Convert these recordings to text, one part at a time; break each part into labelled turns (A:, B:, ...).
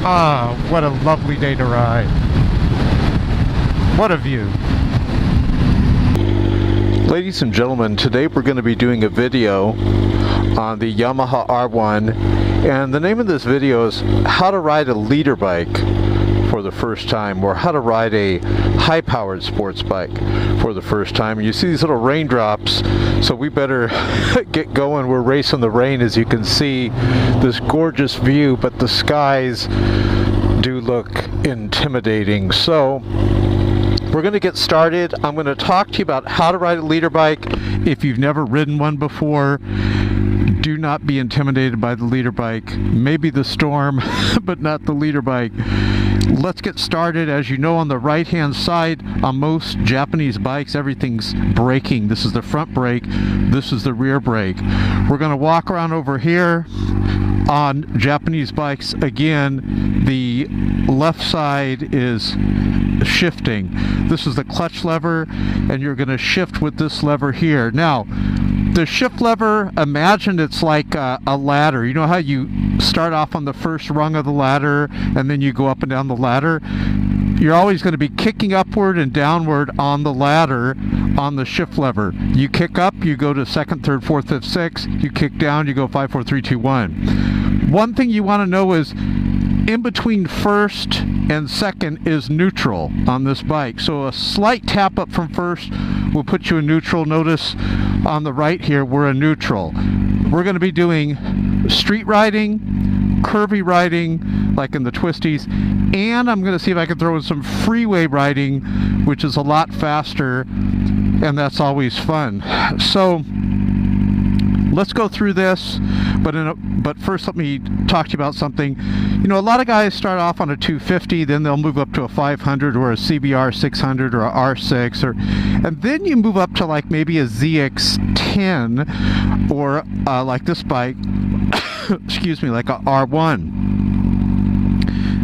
A: Ah, what a lovely day to ride. What a view.
B: Ladies and gentlemen, today we're going to be doing a video on the Yamaha R1, and the name of this video is how to ride a leader bike for the first time, or how to ride a high-powered sports bike for the first time. You see these little raindrops, so we better get going. We're racing the rain, as you can see this gorgeous view, but the skies do look intimidating. So we're going to get started. I'm going to talk to you about how to ride a leader bike. If you've never ridden one before, do not be intimidated by the leader bike. Maybe the Storm, but not the leader bike. Let's get started. As you know, on the right hand side, on most Japanese bikes, everything's braking. This is the front brake, this is the rear brake. We're going to walk around over here. On Japanese bikes, again, the left side is shifting. This is the clutch lever, and you're going to shift with this lever here. Now, the shift lever, imagine it's like a ladder. You know how you start off on the first rung of the ladder, and then you go up and down the ladder? You're always going to be kicking upward and downward on the ladder on the shift lever. You kick up, you go to second, third, fourth, fifth, sixth. You kick down, you go 5, 4, 3, 2, 1. One thing you want to know is in between first and second is neutral on this bike. So a slight tap up from first will put you in neutral. Notice on the right here, we're in neutral. We're going to be doing street riding, curvy riding, like in the twisties, and I'm going to see if I can throw in some freeway riding, which is a lot faster, and that's always fun. So let's go through this, but first let me talk to you about something. You know, a lot of guys start off on a 250, then they'll move up to a 500 or a CBR 600 or a R6, and then you move up to like maybe a ZX10 or like this bike, excuse me, like a R1.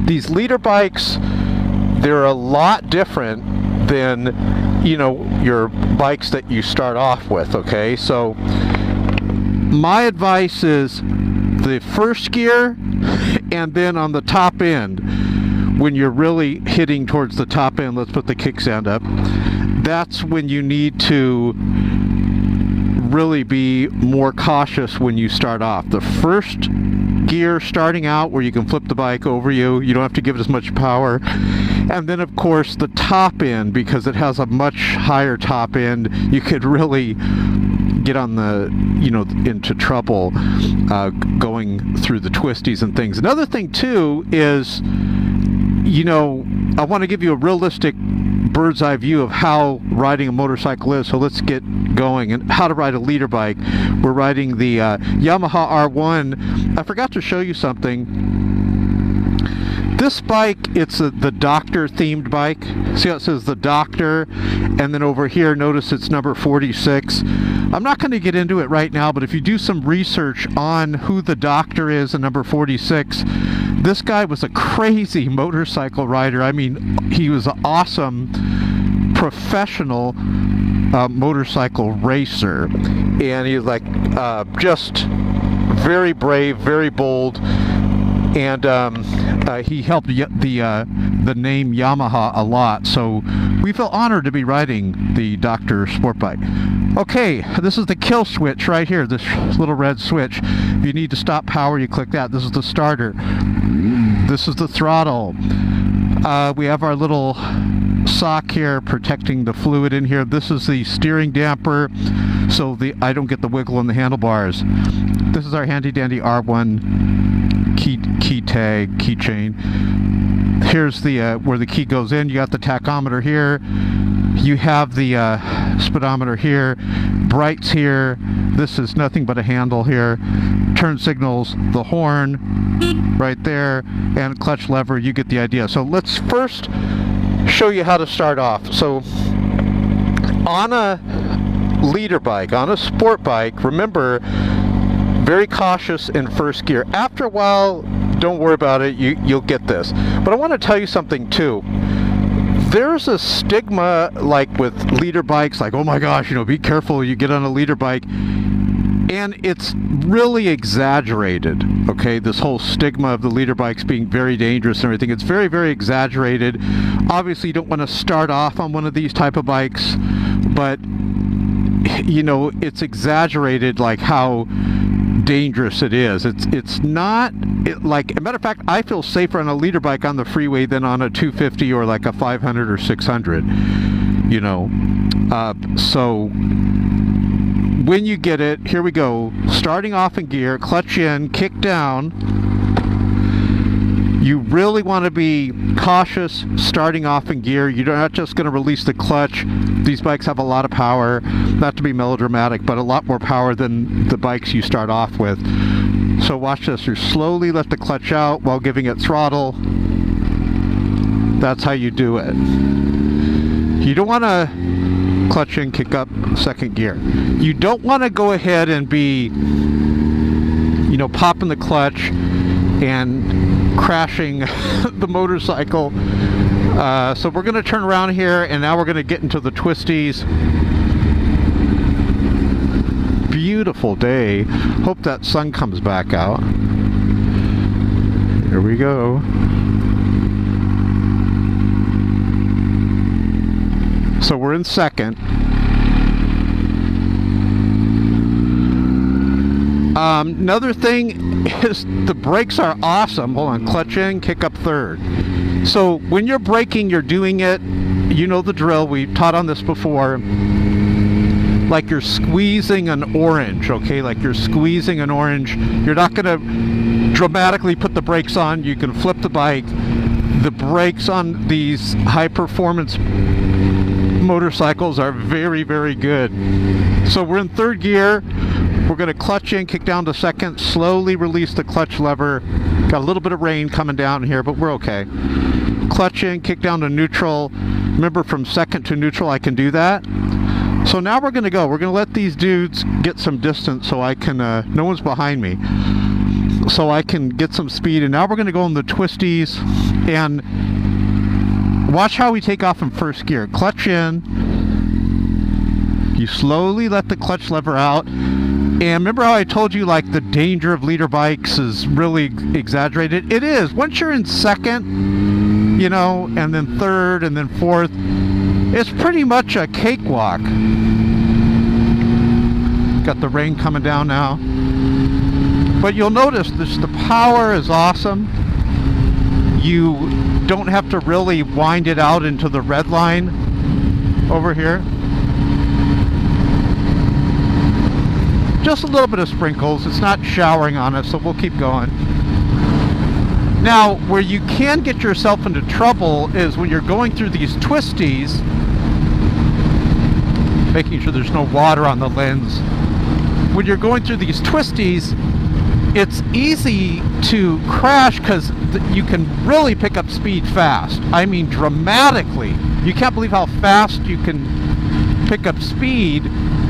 B: These leader bikes, they're a lot different than, you know, your bikes that you start off with, okay? So my advice is the first gear, and then on the top end, when you're really hitting towards the top end, let's put the kickstand up, that's when you need to really be more cautious when you start off. The first gear starting out, where you can flip the bike over you don't have to give it as much power. And then of course the top end, because it has a much higher top end, you could really get on the, you know, into trouble going through the twisties and things. Another thing too is, you know, I want to give you a realistic bird's eye view of how riding a motorcycle is. So let's get going. And how to ride a leader bike. We're riding the Yamaha R1. I forgot to show you something. This bike, it's the Doctor themed bike. See how it says the Doctor, and then over here notice it's number 46. I'm not going to get into it right now, but if you do some research on who the Doctor is and number 46, this guy was a crazy motorcycle rider. I mean, he was an awesome professional motorcycle racer, and he's like just very brave, very bold, and he helped the name Yamaha a lot, so we feel honored to be riding the Doctor sport bike. Okay, this is the kill switch right here, this little red switch. If you need to stop power, you click that. This is the starter. This is the throttle. We have our little sock here protecting the fluid in here. This is the steering damper, so I don't get the wiggle in the handlebars. This is our handy dandy R1 key tag, keychain. Here's the where the key goes in. You got the tachometer here. You have the speedometer here, brights here. This is nothing but a handle here. Turn signals, the horn right there, and clutch lever. You get the idea. So let's first show you how to start off. So on a leader bike, on a sport bike, remember, very cautious in first gear. After a while, don't worry about it, you'll get this. But I want to tell you something too. There's a stigma, like with leader bikes, like, oh my gosh, you know, be careful, you get on a leader bike. And it's really exaggerated, okay? This whole stigma of the leader bikes being very dangerous and everything. It's very, very exaggerated. Obviously, you don't want to start off on one of these type of bikes, but, you know, it's exaggerated, like how dangerous it is. It's not, like, a matter of fact, I feel safer on a leader bike on the freeway than on a 250 or like a 500 or 600, you know? So when you get it, here we go, starting off in gear, clutch in, kick down. You really want to be cautious starting off in gear. You're not just going to release the clutch. These bikes have a lot of power, not to be melodramatic, but a lot more power than the bikes you start off with. So watch this. You slowly let the clutch out while giving it throttle. That's how you do it. You don't want to clutch in, kick up, second gear. You don't want to go ahead and be, you know, popping the clutch and crashing the motorcycle. So we're going to turn around here, and now we're going to get into the twisties. Beautiful day. Hope that sun comes back out. Here we go. So we're in second. Another thing is the brakes are awesome. Hold on, clutch in, kick up third. So when you're braking, you're doing it, you know the drill, we've taught on this before, like you're squeezing an orange, okay? Like you're squeezing an orange. You're not going to dramatically put the brakes on. You can flip the bike. The brakes on these high performance motorcycles are very, very good. So we're in third gear. We're going to clutch in, kick down to second, slowly release the clutch lever. Got a little bit of rain coming down here, but we're okay. Clutch in, kick down to neutral. Remember, from second to neutral, I can do that. So now we're going to go. We're going to let these dudes get some distance so I can, no one's behind me, so I can get some speed. And now we're going to go in the twisties, and watch how we take off in first gear. Clutch in. You slowly let the clutch lever out. And remember how I told you, like, the danger of leader bikes is really exaggerated? It is. Once you're in second, you know, and then third, and then fourth, it's pretty much a cakewalk. Got the rain coming down now. But you'll notice this, the power is awesome. You don't have to really wind it out into the red line over here. Just a little bit of sprinkles. It's not showering on us, so we'll keep going. Now, where you can get yourself into trouble is when you're going through these twisties, making sure there's no water on the lens. When you're going through these twisties, it's easy to crash because you can really pick up speed fast. I mean, dramatically. You can't believe how fast you can pick up speed,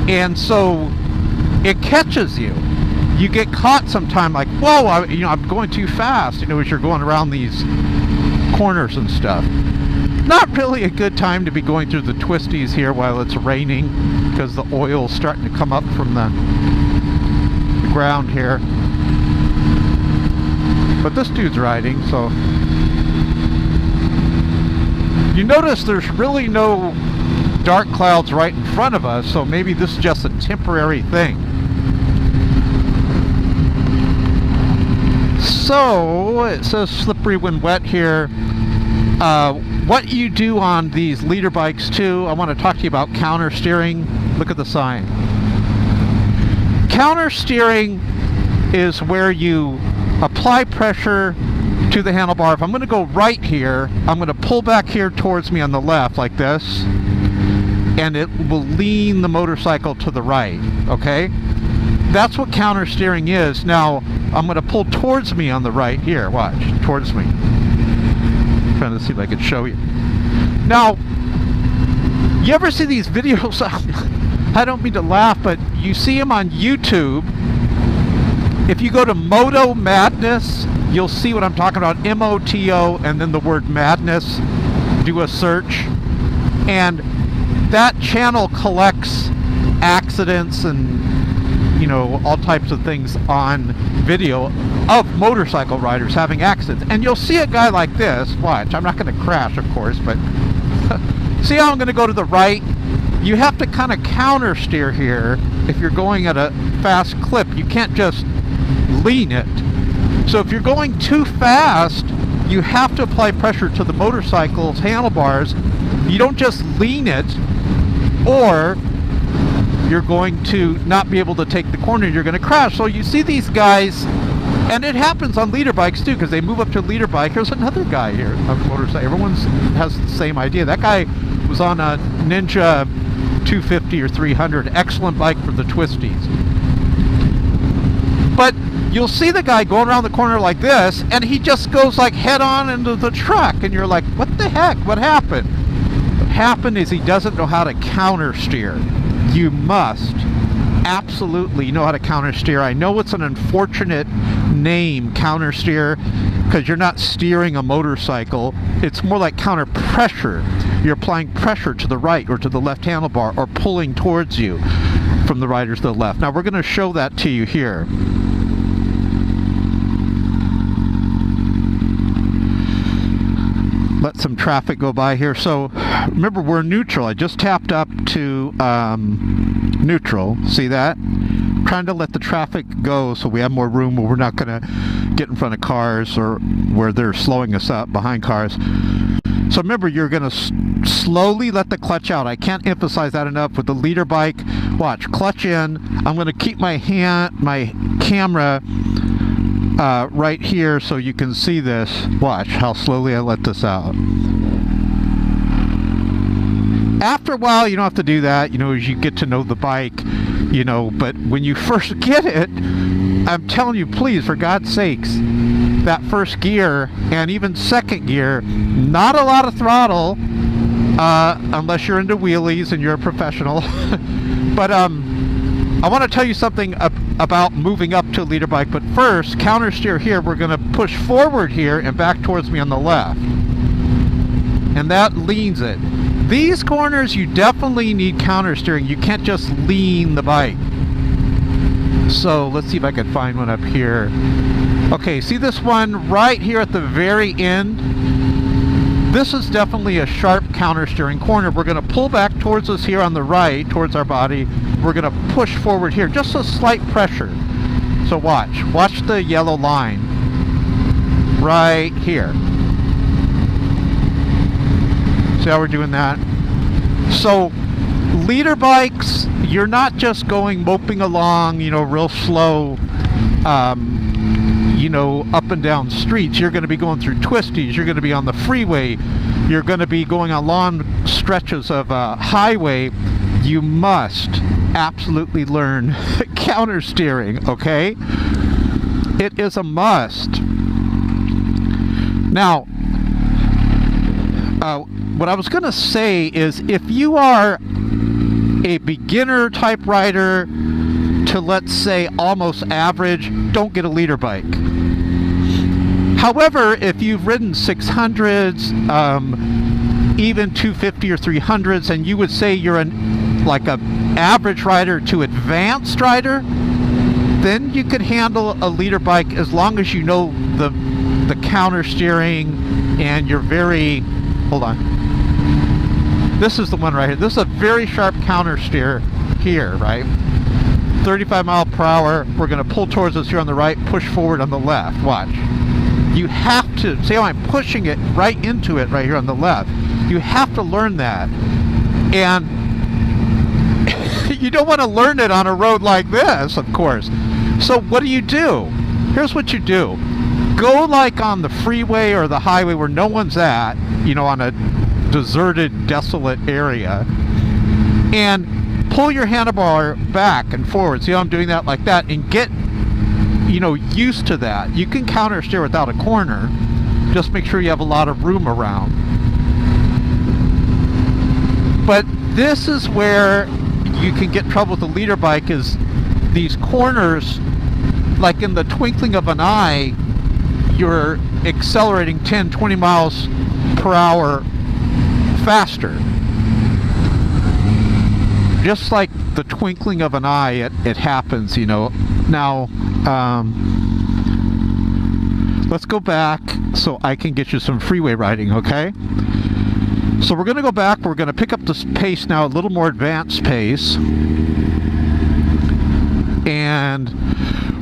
B: and so it catches you. You get caught sometime, like, whoa, I'm going too fast, you know, as you're going around these corners and stuff. Not really a good time to be going through the twisties here while it's raining, because the oil's starting to come up from the ground here. But this dude's riding, so you notice there's really no dark clouds right in front of us, so maybe this is just a temporary thing. So it says slippery when wet here. What you do on these leader bikes too, I want to talk to you about counter steering. Look at the sign. Counter steering is where you apply pressure to the handlebar. If I'm going to go right here, I'm going to pull back here towards me on the left like this, and it will lean the motorcycle to the right, okay? That's what counter steering is. Now, I'm going to pull towards me on the right here. Watch, towards me. I'm trying to see if I can show you. Now, you ever see these videos? I don't mean to laugh, but you see them on YouTube. If you go to Moto Madness, you'll see what I'm talking about. M-O-T-O, and then the word madness. Do a search. And that channel collects accidents and, you know, all types of things on video of motorcycle riders having accidents. And you'll see a guy like this. Watch, I'm not going to crash, of course, but see how I'm going to go to the right? You have to kind of counter steer here. If you're going at a fast clip, you can't just lean it. So if you're going too fast, you have to apply pressure to the motorcycle's handlebars. You don't just lean it, or you're going to not be able to take the corner. You're going to crash. So you see these guys, and it happens on leader bikes too, because they move up to a leader bike. There's another guy here on a motorcycle. Everyone has the same idea. That guy was on a Ninja 250 or 300. Excellent bike for the twisties. But you'll see the guy going around the corner like this, and he just goes like head on into the truck, and you're like, what the heck? What happened? What happened is he doesn't know how to counter steer. You must absolutely know how to counter steer. I know it's an unfortunate name, counter steer, because you're not steering a motorcycle. It's more like counter pressure. You're applying pressure to the right or to the left handlebar, or pulling towards you from the right or to the left. Now we're going to show that to you here. Let some traffic go by here. So remember, we're neutral. I just tapped up to neutral. See that? I'm trying to let the traffic go so we have more room where we're not going to get in front of cars or where they're slowing us up behind cars. So remember, you're going to slowly let the clutch out. I can't emphasize that enough with the leader bike. Watch, clutch in. I'm going to keep my camera right here so you can see this. Watch how slowly I let this out. After a while, you don't have to do that, you know, as you get to know the bike, you know, but when you first get it, I'm telling you, please, for God's sakes, that first gear and even second gear, not a lot of throttle, unless you're into wheelies and you're a professional. But I want to tell you something about moving up to a leader bike, but first, counter steer here. We're going to push forward here and back towards me on the left, and that leans it. These corners, you definitely need counter steering. You can't just lean the bike. So let's see if I can find one up here. Okay, see this one right here at the very end? This is definitely a sharp counter steering corner. We're going to pull back towards us here on the right, towards our body. We're going to push forward here, just a slight pressure. So watch the yellow line right here. See how we're doing that? So leader bikes, you're not just going moping along, you know, real slow, you know, up and down streets. You're going to be going through twisties. You're going to be on the freeway. You're going to be going on long stretches of highway. You must absolutely learn counter steering, okay? It is a must. Now, what I was going to say is, if you are a beginner type rider to, let's say, almost average, don't get a leader bike. However, if you've ridden 600s, even 250 or 300s, and you would say you're like a average rider to advanced rider, then you could handle a leader bike as long as you know the counter steering and you're very, hold on. This is the one right here. This is a very sharp counter steer here, right? 35 miles per hour. We're going to pull towards us here on the right, push forward on the left. Watch. You have to, see how I'm pushing it right into it right here on the left. You have to learn that. And you don't want to learn it on a road like this, of course. So what do? Here's what you do. Go like on the freeway or the highway where no one's at, you know, on a deserted, desolate area, and pull your handlebar back and forward. See how I'm doing that like that, and get, you know, used to that. You can counter steer without a corner. Just make sure you have a lot of room around. But this is where you can get trouble with the leader bike, is these corners, like in the twinkling of an eye, you're accelerating 10, 20 miles per hour faster. Just like the twinkling of an eye, it happens, you know. Now, let's go back so I can get you some freeway riding, okay? So we're going to go back. We're going to pick up this pace now, a little more advanced pace. And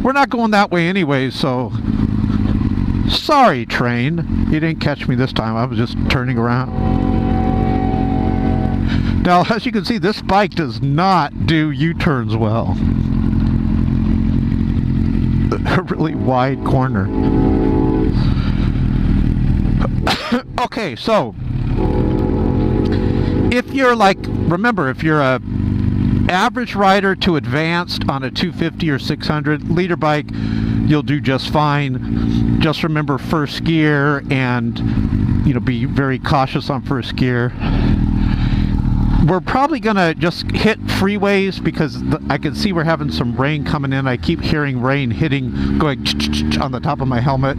B: we're not going that way anyway, so sorry, train. You didn't catch me this time. I was just turning around. Now, as you can see, this bike does not do U-turns well. A really wide corner. Okay, so if you're like, remember, if you're a average rider to advanced on a 250 or 600 liter bike, you'll do just fine. Just remember first gear and, you know, be very cautious on first gear. We're probably gonna just hit freeways because I can see we're having some rain coming in. I keep hearing rain hitting, going on the top of my helmet.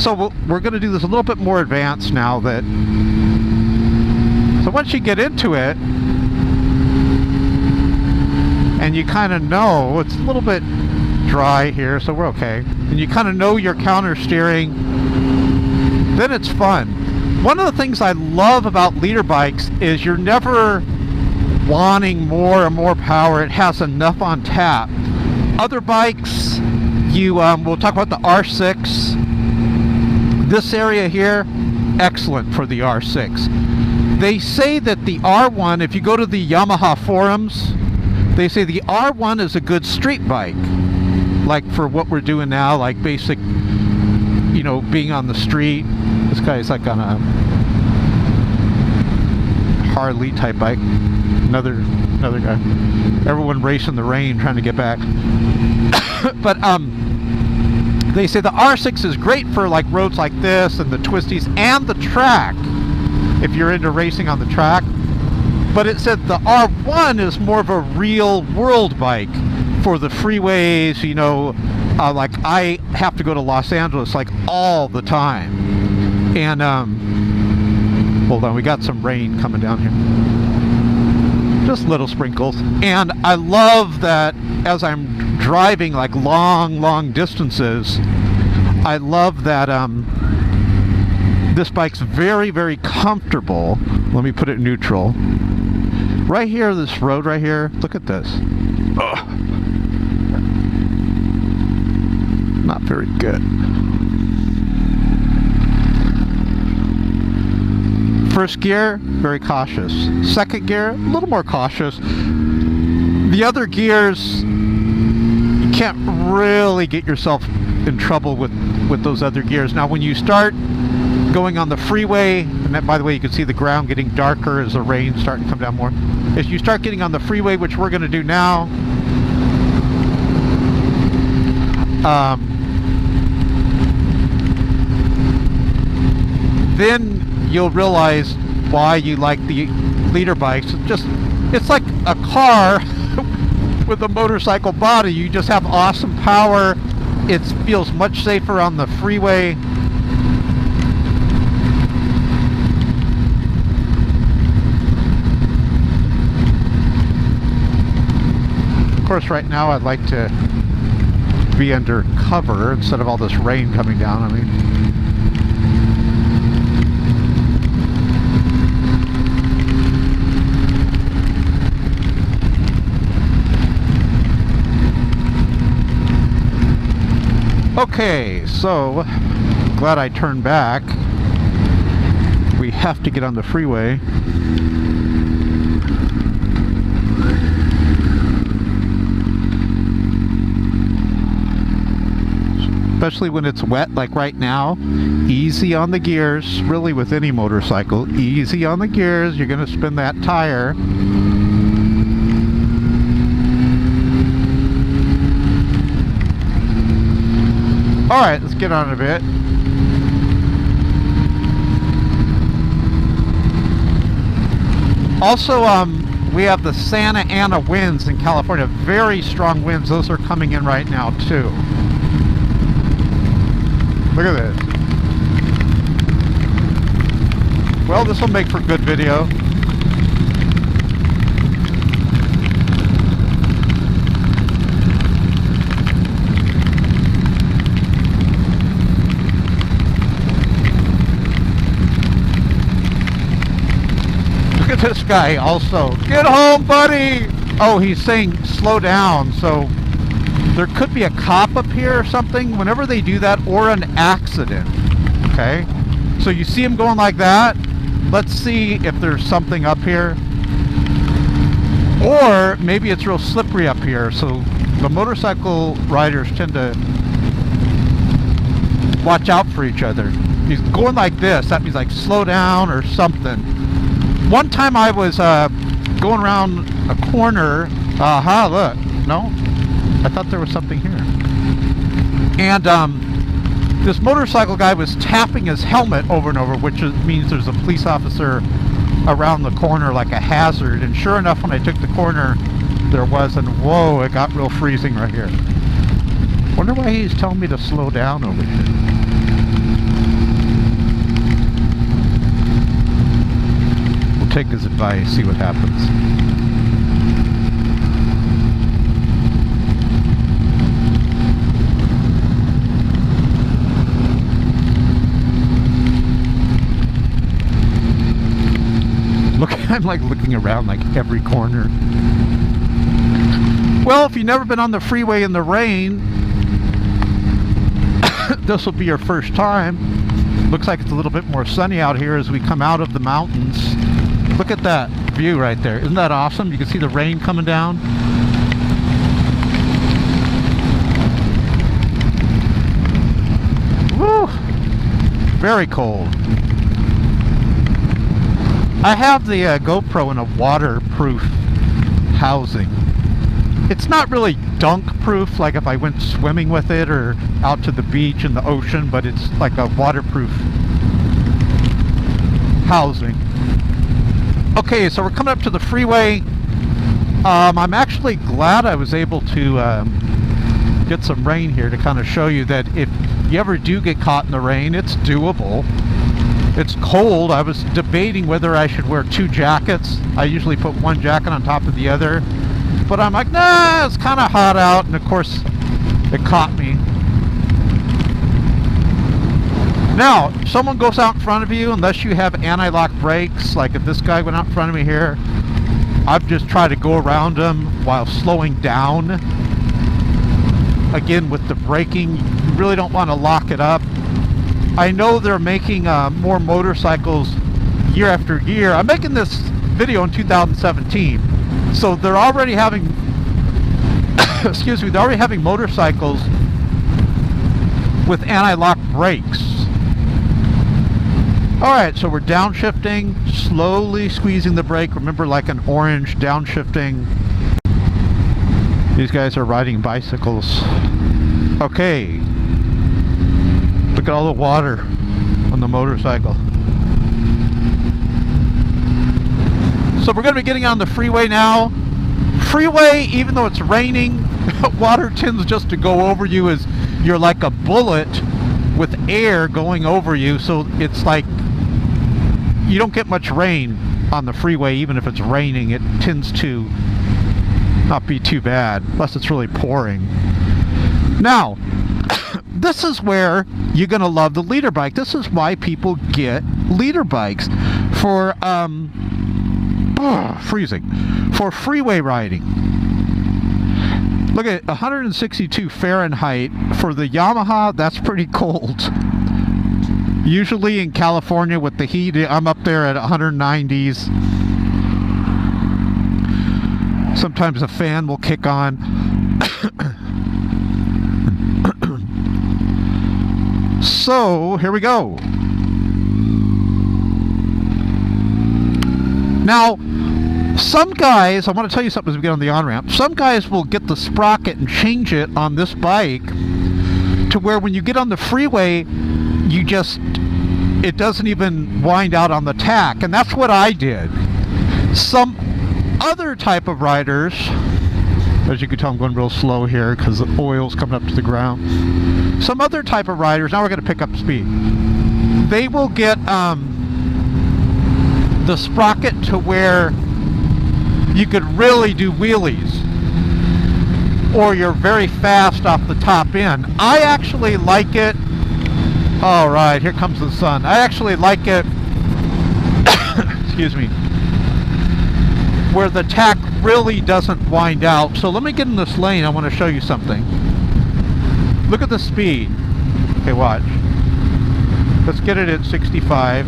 B: So we're gonna do this a little bit more advanced now. So once you get into it, and you kind of know, it's a little bit dry here, so we're okay. And you kind of know your counter steering, then it's fun. One of the things I love about leader bikes is you're never wanting more and more power. It has enough on tap. Other bikes, we'll talk about the R6. This area here, excellent for the R6. They say that the R1, if you go to the Yamaha forums, they say the R1 is a good street bike. Like for what we're doing now, like basic, you know, being on the street. This guy's like on a Harley type bike. Another guy. Everyone racing the rain trying to get back. But they say the R6 is great for like roads like this and the twisties and the track, if you're into racing on the track. But it said the R1 is more of a real world bike for the freeways, you know, like I have to go to Los Angeles like all the time. And hold on, we got some rain coming down here, just little sprinkles. And I love that as I'm driving like long distances, I love that this bike's very, very comfortable. Let me put it neutral. Right here, this road right here, look at this. Ugh. Not very good. First gear, very cautious. Second gear, a little more cautious. The other gears, you can't really get yourself in trouble with those other gears. Now when you start going on the freeway, and that, by the way, you can see the ground getting darker as the rain's starting to come down more. As you start getting on the freeway, which we're going to do now, then you'll realize why you like the leader bikes. It's like a car with a motorcycle body. You just have awesome power. It feels much safer on the freeway. Of course, right now I'd like to be under cover instead of all this rain coming down on me. Okay, so glad I turned back. We have to get on the freeway. Especially when it's wet like right now. Easy on the gears, really with any motorcycle. Easy on the gears, you're going to spin that tire. Alright, let's get on a bit. Also, we have the Santa Ana winds in California. Very strong winds. Those are coming in right now, too. Look at this.
A: Well, this will make for good video. Look at this guy also. Get home, buddy! Oh, he's saying slow down, so there could be a cop up here or something whenever they do that, or an accident. Okay? So you see him going like that. Let's see if there's something up here. Or maybe it's real slippery up here, so the motorcycle riders tend to watch out for each other. He's going like this. That means like slow down or something. One time I was going around a corner. Aha, look. No? I thought there was something here. And this motorcycle guy was tapping his helmet over and over, which means there's a police officer around the corner like a hazard. And sure enough, when I took the corner, there was, and whoa, it got real freezing right here. Wonder why he's telling me to slow down over here. We'll take his advice, see what happens. Look, I'm like looking around like every corner. Well, if you've never been on the freeway in the rain, this will be your first time. Looks like it's a little bit more sunny out here as we come out of the mountains. Look at that view right there. Isn't that awesome? You can see the rain coming down. Woo! Very cold. I have the GoPro in a waterproof housing. It's not really dunk proof like if I went swimming with it or out to the beach in the ocean, but it's like a waterproof housing. Okay, so we're coming up to the freeway. I'm actually glad I was able to get some rain here to kind of show you that if you ever do get caught in the rain, it's doable. It's cold. I was debating whether I should wear two jackets. I usually put one jacket on top of the other. But I'm like, nah, it's kind of hot out. And of course, it caught me. Now, if someone goes out in front of you, unless you have anti-lock brakes, like if this guy went out in front of me here, I've just tried to go around him while slowing down. Again, with the braking, you really don't want to lock it up. I know they're making more motorcycles year after year. I'm making this video in 2017, so they're already having excuse me, they're already having motorcycles with anti-lock brakes. Alright, so we're downshifting, slowly squeezing the brake. Remember, like an orange downshifting. These guys are riding bicycles. Okay. Look at all the water on the motorcycle. So we're going to be getting on the freeway now. Freeway, even though it's raining, water tends just to go over you as you're like a bullet with air going over you. So it's like you don't get much rain on the freeway. Even if it's raining, it tends to not be too bad, unless it's really pouring. Now, this is where you're going to love the leader bike. This is why people get leader bikes for freezing, for freeway riding. Look at 162 Fahrenheit for the Yamaha. That's pretty cold. Usually in California with the heat, I'm up there at 190s. Sometimes a fan will kick on. So, here we go. Now, some guys, I want to tell you something as we get on the on-ramp. Some guys will get the sprocket and change it on this bike to where when you get on the freeway, it doesn't even wind out on the tack. And that's what I did. Some other type of riders, as you can tell, I'm going real slow here because the oil's coming up to the ground. Some other type of riders, now we're going to pick up speed. They will get the sprocket to where you could really do wheelies, or you're very fast off the top end. I actually like it. All right, here comes the sun. I actually like it excuse me, where the tack really doesn't wind out. So let me get in this lane. I want to show you something. Look at the speed. Okay, watch. Let's get it at 65.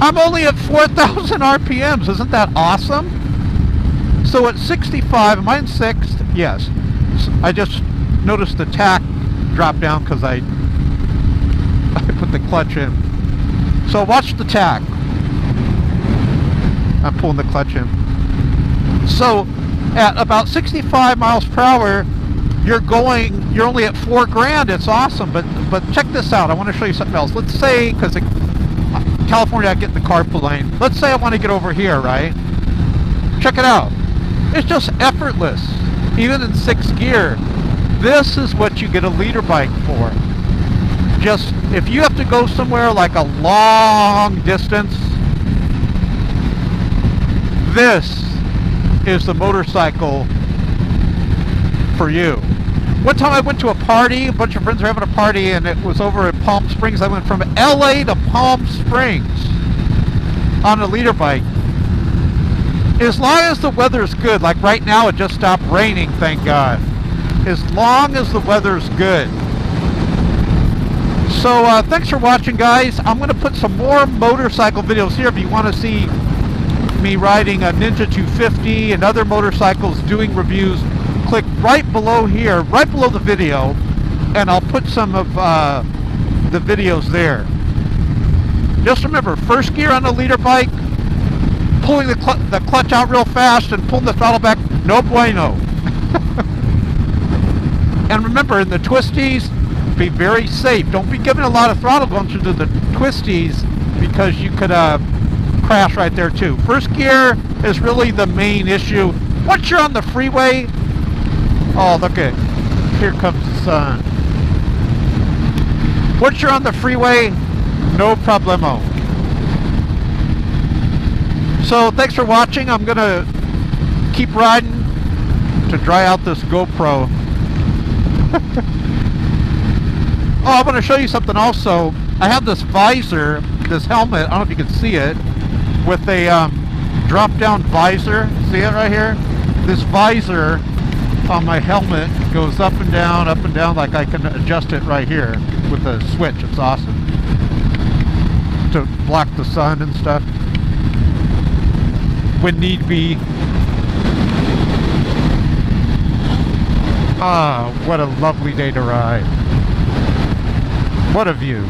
A: I'm only at 4,000 RPMs. Isn't that awesome? So at 65, am I in sixth? Yes. I just noticed the tack drop down because I put the clutch in. So watch the tack. I'm pulling the clutch in. So at about 65 miles per hour, you're only at 4 grand. It's awesome. But check this out. I want to show you something else. Let's say, because California, I get in the carpool lane. Let's say I want to get over here, right? Check it out. It's just effortless. Even in 6th gear. This is what you get a leader bike for. Just, if you have to go somewhere like a long distance, this is the motorcycle for you. One time I went to a party, a bunch of friends were having a party, and it was over at Palm Springs. I went from LA to Palm Springs on a leader bike. As long as the weather's good, like right now it just stopped raining, thank God. As long as the weather's good. So thanks for watching, guys. I'm going to put some more motorcycle videos here if you want to see me riding a Ninja 250 and other motorcycles doing reviews. Click right below here, right below the video, and I'll put some of the videos there. Just remember, 1st gear on a leader bike, pulling the clutch out real fast and pulling the throttle back, no bueno. And remember, in the twisties, be very safe. Don't be giving a lot of throttle going through the twisties, because you could crash right there too. 1st gear is really the main issue. Once you're on the freeway, oh, look at, here comes the sun. Once you're on the freeway, no problemo. So thanks for watching. I'm gonna keep riding to dry out this GoPro. Oh, I want to show you something also. I have this visor, this helmet, I don't know if you can see it, with a drop down visor. See it right here? This visor on my helmet goes up and down, like I can adjust it right here with a switch. It's awesome. To block the sun and stuff when need be. Ah, what a lovely day to ride. What a view.